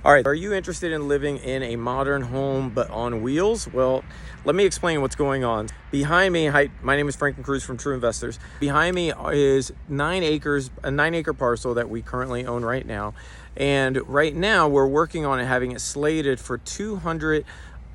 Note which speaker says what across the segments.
Speaker 1: All right, are you interested in living in a modern home but on wheels? Well, let me explain what's going on. Behind me, hi, my name is Franklin Cruz from True Investors. Behind me is 9 acres, a 9-acre parcel that we currently own right now. And right now we're working on it, having it slated for 200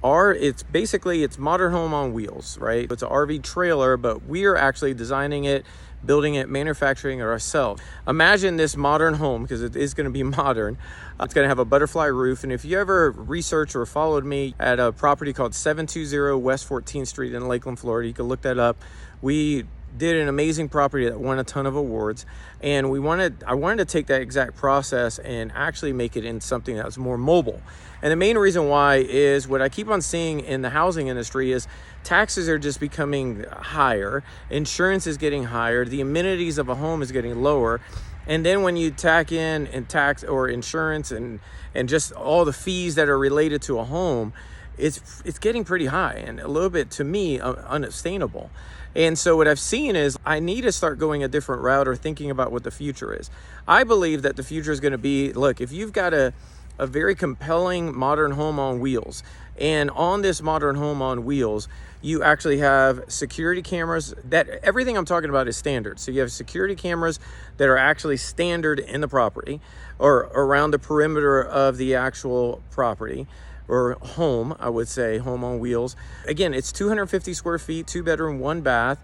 Speaker 1: it's modern home on wheels, right? It's an RV trailer, but we are actually designing it, building it, manufacturing it ourselves. Imagine this modern home, because it is going to be modern. It's going to have a butterfly roof. And if you ever researched or followed me at a property called 720 West 14th Street in Lakeland, Florida, you can look that up. We did an amazing property that won a ton of awards, and I wanted to take that exact process and actually make it in something that was more mobile. And the main reason why is what I keep on seeing in the housing industry is taxes are just becoming higher, insurance is getting higher, the amenities of a home is getting lower. And then when you tack in and tax or insurance and just all the fees that are related to a home, it's getting pretty high and a little bit, to me, unsustainable. And so what I've seen is I need to start going a different route or thinking about what the future is. I believe that the future is going to be, look, if you've got a very compelling modern home on wheels, and on this modern home on wheels, you actually have security cameras. That everything I'm talking about is standard. So you have security cameras that are actually standard in the property or around the perimeter of the actual property or home, I would say, home on wheels. Again, it's 250 square feet, 2-bedroom, 1 bath,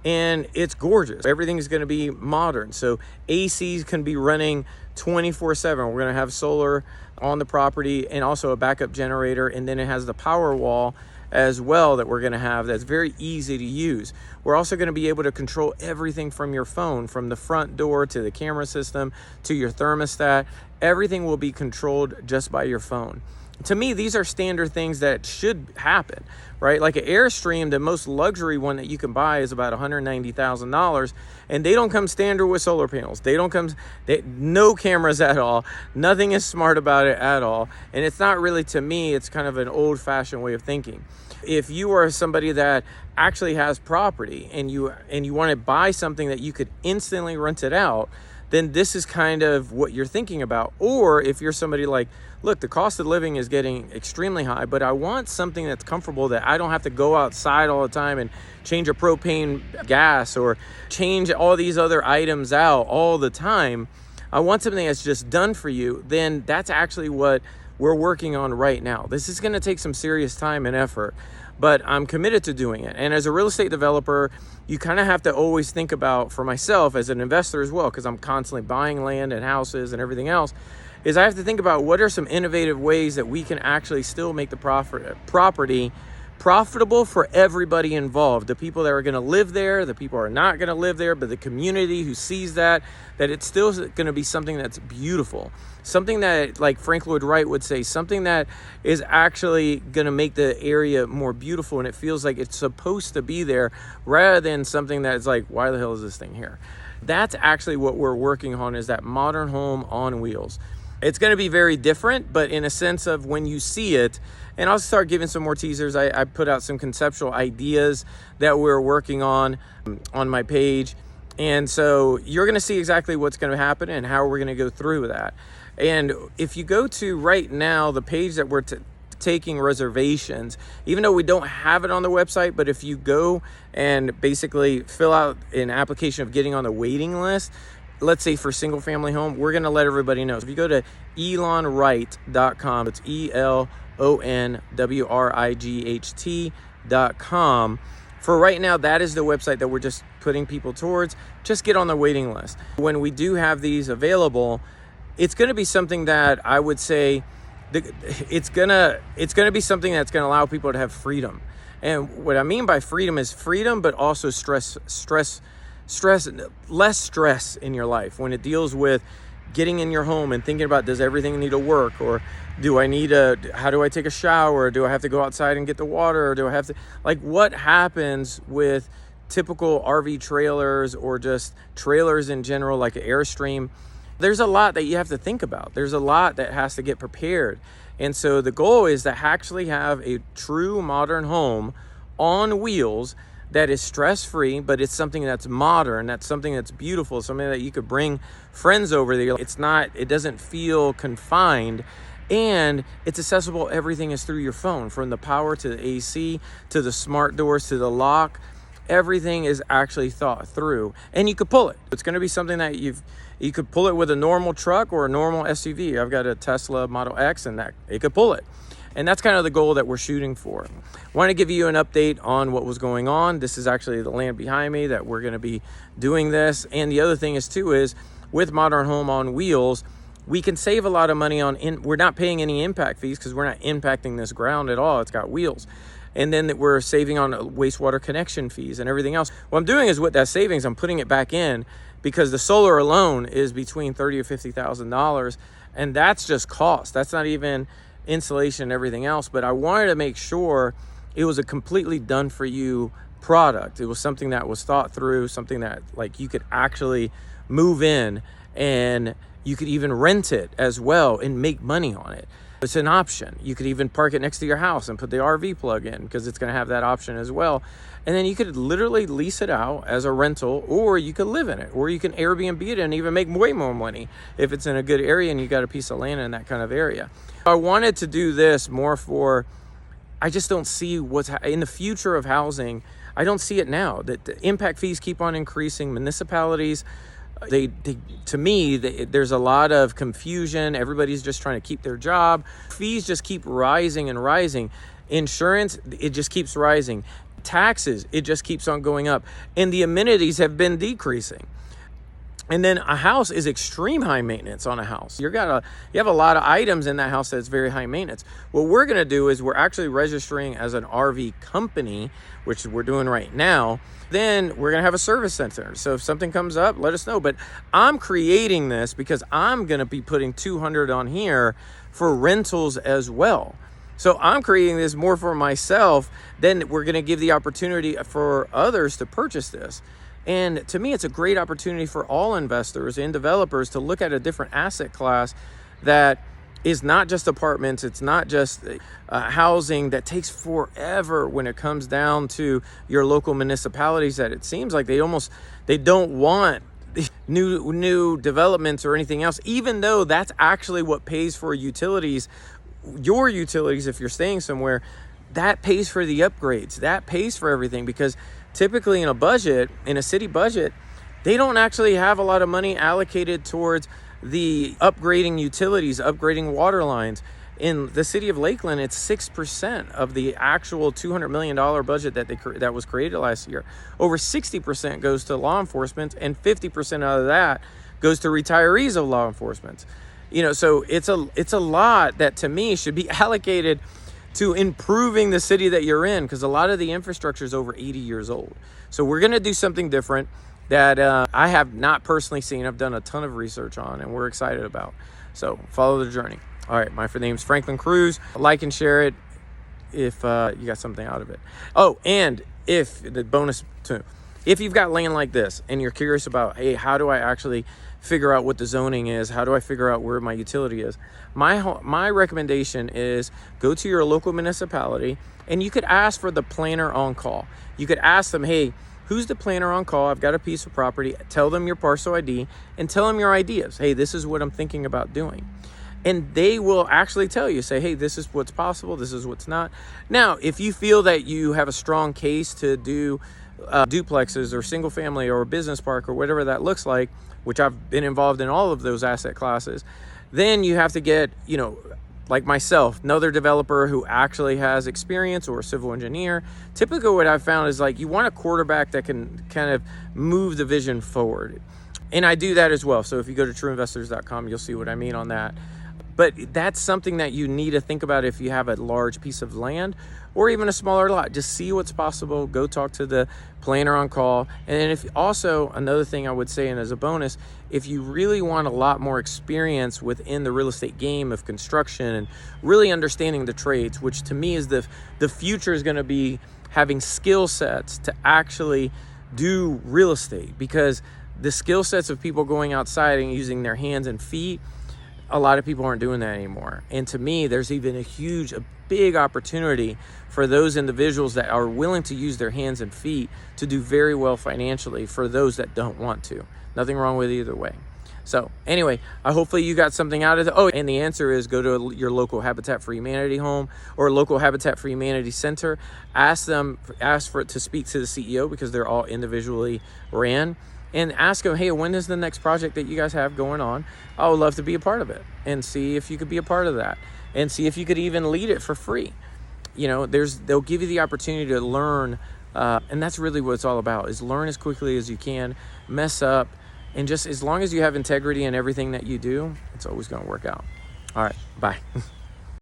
Speaker 1: and it's gorgeous. Everything is going to be modern. So ACs can be running 24/7. We're going to have solar on the property and also a backup generator. And then it has the Powerwall as well that we're going to have that's very easy to use. We're also going to be able to control everything from your phone, from the front door to the camera system to your thermostat. Everything will be controlled just by your phone. To me, these are standard things that should happen, right? Like an Airstream, the most luxury one that you can buy is about $190,000, and they don't come standard with solar panels. No cameras at all. Nothing is smart about it at all. And it's not really, to me, it's kind of an old-fashioned way of thinking. If you are somebody that actually has property and you want to buy something that you could instantly rent it out, then this is kind of what you're thinking about. Or if you're somebody like, look, the cost of living is getting extremely high, but I want something that's comfortable, that I don't have to go outside all the time and change a propane gas or change all these other items out all the time. I want something that's just done for you. Then that's actually what we're working on right now. This is going to take some serious time and effort, but I'm committed to doing it. And as a real estate developer, you kind of have to always think about, for myself as an investor as well, because I'm constantly buying land and houses and everything else, is I have to think about what are some innovative ways that we can actually still make the property profitable for everybody involved. The people that are going to live there, the people who are not going to live there, but the community who sees that it's still going to be something that's beautiful. Something that, like Frank Lloyd Wright would say, something that is actually going to make the area more beautiful and it feels like it's supposed to be there, rather than something that's like, why the hell is this thing here? That's actually what we're working on, is that modern home on wheels. It's going to be very different, but in a sense of when you see it, and I'll start giving some more teasers. I put out some conceptual ideas that we're working on my page. And so you're going to see exactly what's going to happen and how we're going to go through that. And if you go to right now, the page that we're taking reservations, even though we don't have it on the website, but if you go and basically fill out an application of getting on the waiting list, let's say for single family home, we're going to let everybody know. So if you go to elonwright.com, it's ELONWRIGHT.com. For right now, that is the website that we're just putting people towards. Just get on the waiting list. When we do have these available, it's going to be something that I would say it's going to be something that's going to allow people to have freedom. And what I mean by freedom is freedom, but also less stress in your life when it deals with getting in your home and thinking about, does everything need to work, or how do I take a shower? Do I have to go outside and get the water? Or do I have to, like, what happens with typical RV trailers or just trailers in general, like an Airstream? There's a lot that you have to think about. There's a lot that has to get prepared. And so the goal is to actually have a true modern home on wheels that is stress-free, but it's something that's modern, that's something that's beautiful, something that you could bring friends over there. It doesn't feel confined, and it's accessible. Everything is through your phone, from the power to the AC to the smart doors to the lock. Everything is actually thought through, and you could pull it. It's going to be something that you could pull it with a normal truck or a normal SUV. I've got a Tesla Model X, and that it could pull it. And that's kind of the goal that we're shooting for. Want to give you an update on what was going on. This is actually the land behind me that we're going to be doing this. And the other thing is too is with Modern Home on Wheels, we can save a lot of money on, we're not paying any impact fees because we're not impacting this ground at all. It's got wheels. And then we're saving on wastewater connection fees and everything else. What I'm doing is with that savings, I'm putting it back in because the solar alone is between $30,000 or $50,000. And that's just cost. That's not even insulation and everything else. But I wanted to make sure it was a completely done for you product. It was something that was thought through, something that like you could actually move in, and you could even rent it as well and make money on it. It's an option. You could even park it next to your house and put the RV plug in because it's going to have that option as well. And then you could literally lease it out as a rental, or you could live in it, or you can Airbnb it and even make way more money if it's in a good area and you got a piece of land in that kind of area. I wanted to do this more for, I just don't see what's in the future of housing. I don't see it now. That the impact fees keep on increasing. Municipalities, to me, there's a lot of confusion. Everybody's just trying to keep their job. Fees just keep rising and rising. Insurance, it just keeps rising. Taxes, it just keeps on going up. And the amenities have been decreasing. And then a house is extreme high maintenance on a house. You have a lot of items in that house that's very high maintenance. What we're going to do is we're actually registering as an RV company, which we're doing right now. Then we're going to have a service center. So if something comes up, let us know. But I'm creating this because I'm going to be putting 200 on here for rentals as well. So I'm creating this more for myself. Then we're going to give the opportunity for others to purchase this. And to me, it's a great opportunity for all investors and developers to look at a different asset class that is not just apartments. It's not just housing that takes forever when it comes down to your local municipalities, that it seems like they don't want new developments or anything else, even though that's actually what pays for utilities. Your utilities, if you're staying somewhere, that pays for the upgrades. That pays for everything, because typically in a city budget, they don't actually have a lot of money allocated towards the upgrading utilities, upgrading water lines. In the city of Lakeland, it's 6% of the actual $200 million budget that was created last year. Over 60% goes to law enforcement, and 50% out of that goes to retirees of law enforcement. So it's a lot that to me should be allocated to improving the city that you're in, because a lot of the infrastructure is over 80 years old. So we're going to do something different that I have not personally seen. I've done a ton of research on, and we're excited about. So follow the journey. All right, my name's Franklin Cruz. Like and share it if you got something out of it. Oh, and if the bonus too, if you've got land like this and you're curious about, hey, how do I actually figure out what the zoning is? How do I figure out where my utility is? My recommendation is go to your local municipality, and you could ask for the planner on call. You could ask them, hey, who's the planner on call? I've got a piece of property. Tell them your parcel ID and tell them your ideas. Hey, this is what I'm thinking about doing. And they will actually tell you, say, hey, this is what's possible. This is what's not. Now, if you feel that you have a strong case to do duplexes or single family or a business park or whatever that looks like, which I've been involved in all of those asset classes, then you have to get, like myself, another developer who actually has experience, or a civil engineer. Typically what I've found is, like, you want a quarterback that can kind of move the vision forward. And I do that as well. So if you go to trueinvestors.com, you'll see what I mean on that. But that's something that you need to think about if you have a large piece of land or even a smaller lot. Just see what's possible. Go talk to the planner on call. And then if also, another thing I would say, and as a bonus, if you really want a lot more experience within the real estate game of construction and really understanding the trades, which to me is the future, is going to be having skill sets to actually do real estate, because the skill sets of people going outside and using their hands and feet, a lot of people aren't doing that anymore. And to me, there's even a big opportunity for those individuals that are willing to use their hands and feet to do very well financially, for those that don't want to. Nothing wrong with either way. So anyway, hopefully you got something out of it. Oh, and the answer is go to your local Habitat for Humanity home or local Habitat for Humanity center. Ask for it to speak to the CEO, because they're all individually ran, and ask them, hey, when is the next project that you guys have going on? I would love to be a part of it, and see if you could be a part of that, and see if you could even lead it for free. You know, they'll give you the opportunity to learn, and that's really what it's all about, is learn as quickly as you can, mess up, and just as long as you have integrity in everything that you do, it's always going to work out. All right, bye.